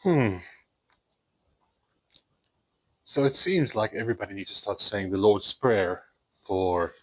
Hmm. So it seems like everybody needs to start saying the Lord's Prayer for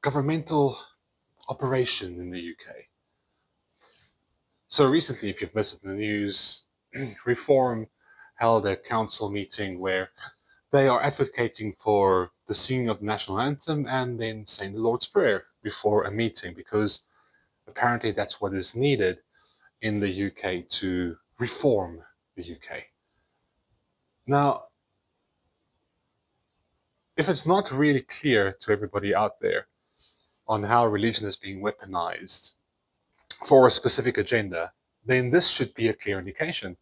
governmental operation in the UK. So recently, if you've missed the news, Reform held a council meeting where they are advocating for the singing of the national anthem and then saying the Lord's Prayer before a meeting because apparently that's what is needed in the UK to reform the UK. Now, if it's not really clear to everybody out there on how religion is being weaponized for a specific agenda, then this should be a clear indication.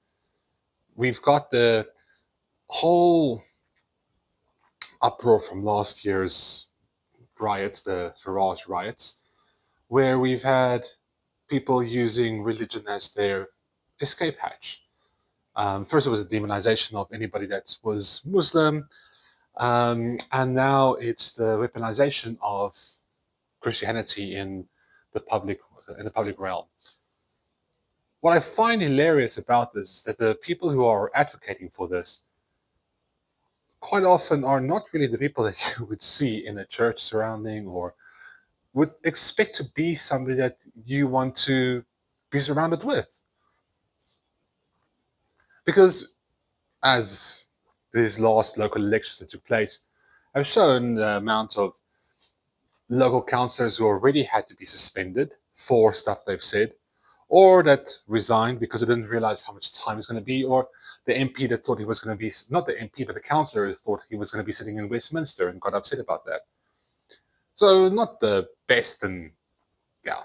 We've got the whole uproar from last year's riots, the Farage riots, where we've had people using religion as their escape hatch. First, it was a demonization of anybody that was Muslim, and now it's the weaponization of Christianity in the public realm. What I find hilarious about this is that the people who are advocating for this quite often are not really the people that you would see in a church surrounding or would expect to be somebody that you want to be surrounded with. Because as these last local elections that took place have shown the amount of local councillors who already had to be suspended for stuff they've said, or that resigned because they didn't realize how much time it's going to be, or the MP that thought he was going to be, not the MP, but the councillor thought he was going to be sitting in Westminster and got upset about that. So not the best and, yeah,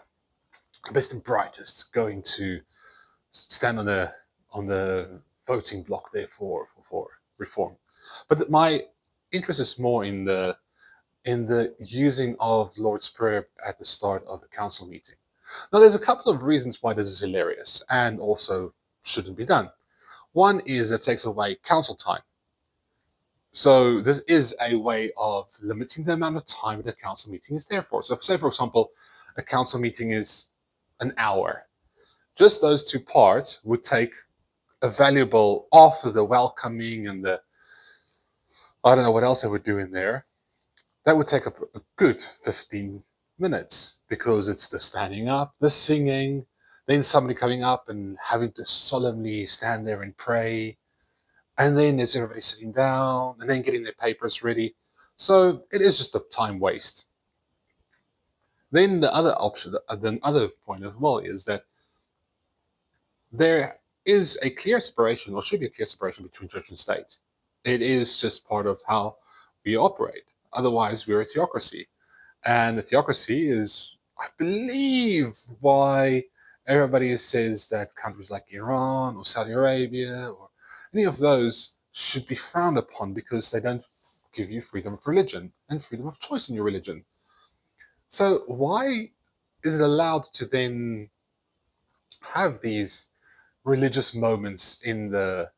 best and brightest going to stand on the voting block there for reform. But my interest is more in the using of Lord's Prayer at the start of a council meeting. Now, there's a couple of reasons why this is hilarious and also shouldn't be done. One is it takes away council time. So this is a way of limiting the amount of time that a council meeting is there for. So say, for example, a council meeting is an hour. Just those two parts would take a valuable, after the welcoming and the, I don't know what else they would do in there, that would take up a good 15 minutes because it's the standing up, the singing, then somebody coming up and having to solemnly stand there and pray, and then there's everybody sitting down and then getting their papers ready. So it is just a time waste. Then the other option, the other point as well, is that there is a clear separation, or should be a clear separation between church and state. It is just part of how we operate. Otherwise, we're a theocracy. And the theocracy is, I believe, why everybody says that countries like Iran or Saudi Arabia or any of those should be frowned upon because they don't give you freedom of religion and freedom of choice in your religion. So why is it allowed to then have these religious moments in the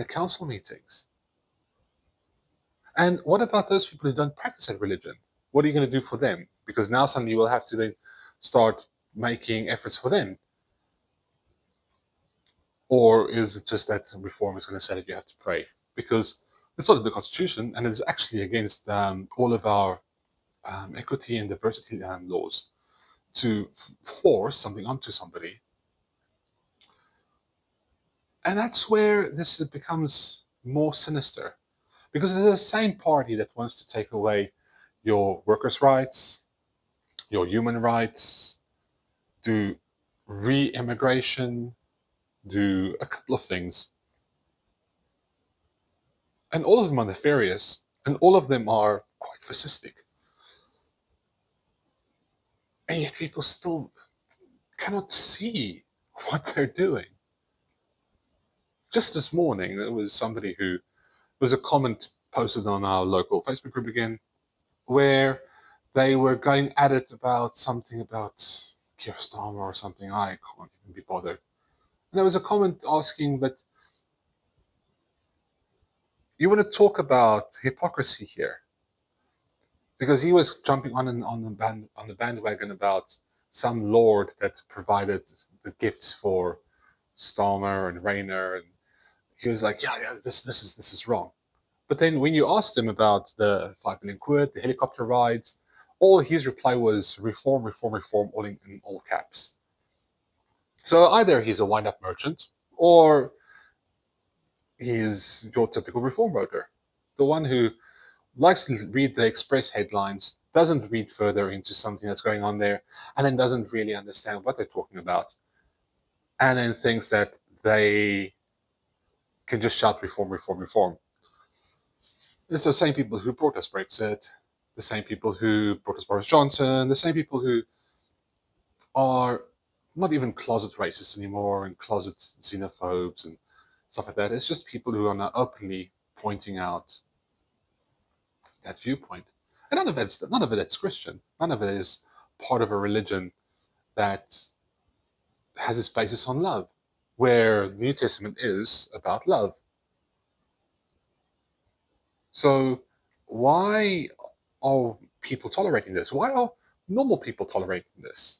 council meetings? And what about those people who don't practice that religion? What are you going to do for them? Because now suddenly you will have to then start making efforts for them. Or is it just that reform is going to say that you have to pray? Because it's not in the Constitution, and it's actually against all of our equity and diversity laws to force something onto somebody. And that's where this becomes more sinister. Because it's the same party that wants to take away your workers' rights, your human rights, do re-immigration, do a couple of things. And all of them are nefarious, and all of them are quite fascistic. And yet people still cannot see what they're doing. Just this morning, there was somebody who, was a comment posted on our local Facebook group again, where they were going at it about something about Keir Starmer or something. I can't even be bothered. And there was a comment asking, but you want to talk about hypocrisy here? Because he was jumping on the bandwagon about some lord that provided the gifts for Starmer and Rayner, and he was like, yeah, this is wrong. But then when you asked him about the 5 million quid, the helicopter rides, all his reply was reform, reform, reform, all in all caps. So either he's a wind-up merchant, or he's your typical reform voter, the one who likes to read the Express headlines, doesn't read further into something that's going on there, and then doesn't really understand what they're talking about, and then thinks that they can just shout reform, reform, reform. It's the same people who brought us Brexit, the same people who brought us Boris Johnson, the same people who are not even closet racists anymore and closet xenophobes and stuff like that. It's just people who are now openly pointing out that viewpoint. And none of it's Christian. None of it is part of a religion that has its basis on love, where the New Testament is about love. So why are people tolerating this? Why are normal people tolerating this?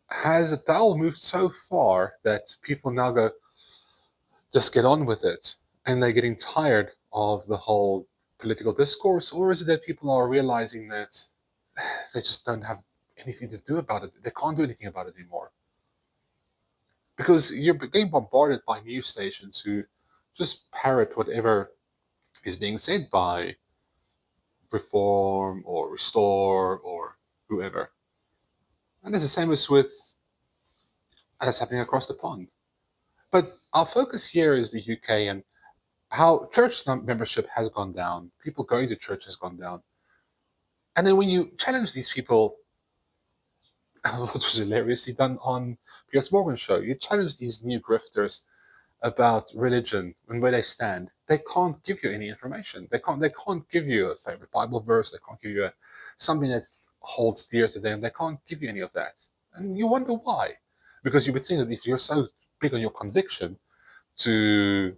Has the dial moved so far that people now go, just get on with it, and they're getting tired of the whole political discourse? Or is it that people are realizing that they just don't have anything to do about it? They can't do anything about it anymore. Because you're getting bombarded by news stations who just parrot whatever is being said by Reform or Restore or whoever. And it's the same as with that's happening across the pond. But our focus here is the UK and how church membership has gone down. People going to church has gone down. And then when you challenge these people, what was hilariously done on Piers Morgan's show, you challenge these new grifters about religion and where they stand. They can't give you any information. They can't give you a favorite Bible verse. They can't give you something that holds dear to them. They can't give you any of that. And you wonder why. Because you would think that if you're so big on your conviction to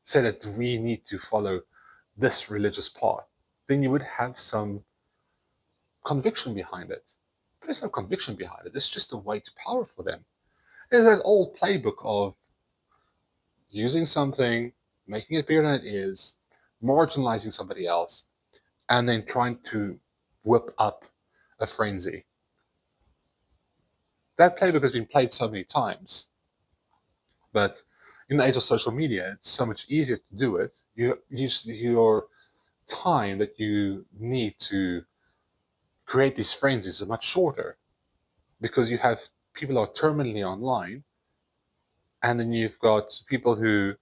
say that we need to follow this religious path, then you would have some conviction behind it. But there's no conviction behind it. It's just a way to power for them. It's that old playbook of using something, making it bigger than it is, marginalizing somebody else, and then trying to whip up a frenzy. That playbook has been played so many times, but in the age of social media, it's so much easier to do it. You use your time that you need to create these frenzies is much shorter because you have people who are terminally online, and then you've got people who,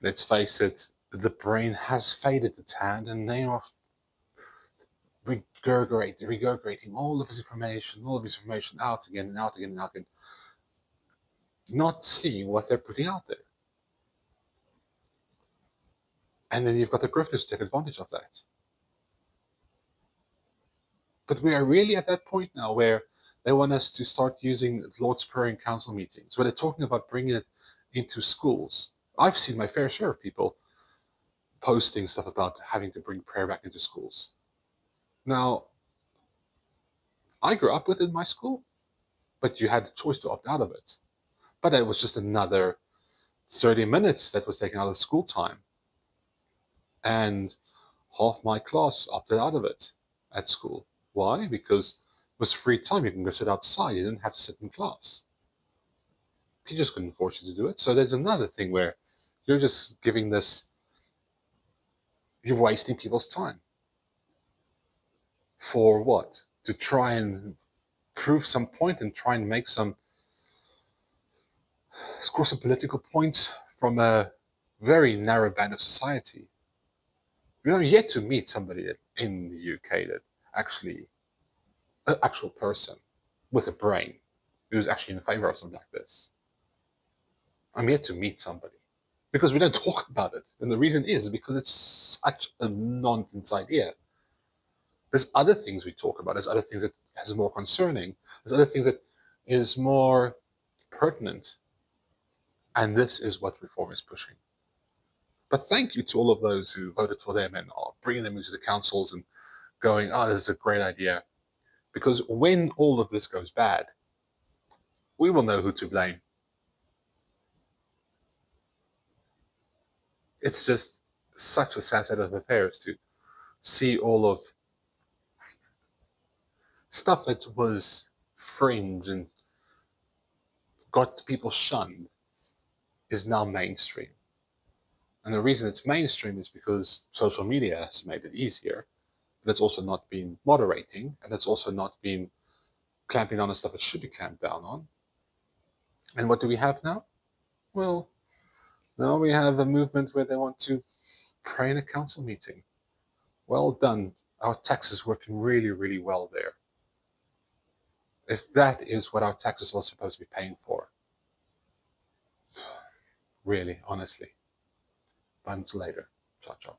let's face it, the brain has faded its hand and they are regurgitating all of this information out again and out again and out again, not seeing what they're putting out there. And then you've got the grifters take advantage of that. But we are really at that point now where they want us to start using Lord's Prayer in council meetings, where they're talking about bringing it into schools. I've seen my fair share of people posting stuff about having to bring prayer back into schools. Now, I grew up with it in my school, but you had the choice to opt out of it. But it was just another 30 minutes that was taken out of school time. And half my class opted out of it at school. Why? Because it was free time. You can go sit outside. You didn't have to sit in class. Teachers couldn't force you to do it. So there's another thing where you're just giving this, you're wasting people's time. For what? To try and prove some point and try and make some, score some political points from a very narrow band of society. We have yet to meet somebody in the UK that actually, an actual person with a brain who's actually in favor of something like this. I'm yet to meet somebody because we don't talk about it. And the reason is because it's such a nonsense idea. There's other things we talk about. There's other things that is more concerning. There's other things that is more pertinent. And this is what Reform is pushing. But thank you to all of those who voted for them and are bringing them into the councils and going, oh, this is a great idea. Because when all of this goes bad, we will know who to blame. It's just such a sad set of affairs to see all of stuff that was fringe and got people shunned is now mainstream. And the reason it's mainstream is because social media has made it easier, but it's also not been moderating, and it's also not been clamping on the stuff it should be clamped down on. And what do we have now? Well, now we have a movement where they want to pray in a council meeting. Well done. Our tax is working really, really well there. If that is what our taxes are supposed to be paying for, really, honestly. But until later. Ciao, ciao.